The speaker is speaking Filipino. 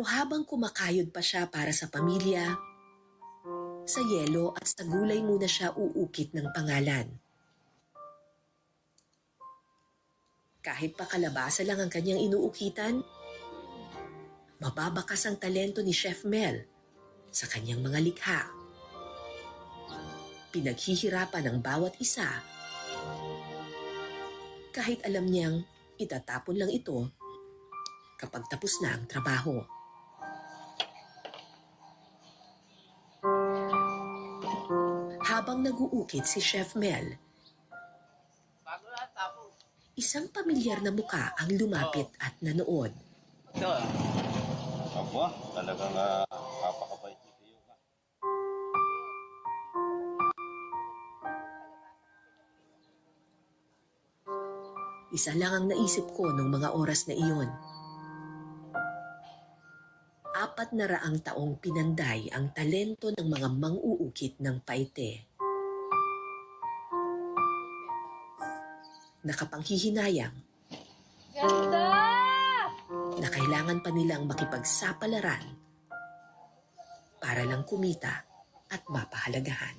habang kumakayod pa siya para sa pamilya, sa yelo at sa gulay muna siya uukit ng pangalan. Kahit pa kalabasa lang ang kanyang inuukitan, mababakas ang talento ni Chef Mel sa kanyang mga likha. Pinaghihirapan ang bawat isa, kahit alam niyang itatapon lang ito kapag tapos na ang trabaho. Habang nag-uukit si Chef Mel, isang pamilyar na muka ang lumapit at nanood. Aba, talagang kapakabait ni Tiyo nga. Isa lang ang naisip ko nung mga oras na iyon. 400 taong pinanday ang talento ng mga mang-uukit ng paite. Nakapanghihinayang Ganda! na kailangan pa nilang makipagsapalaran para lang kumita at mapahalagahan.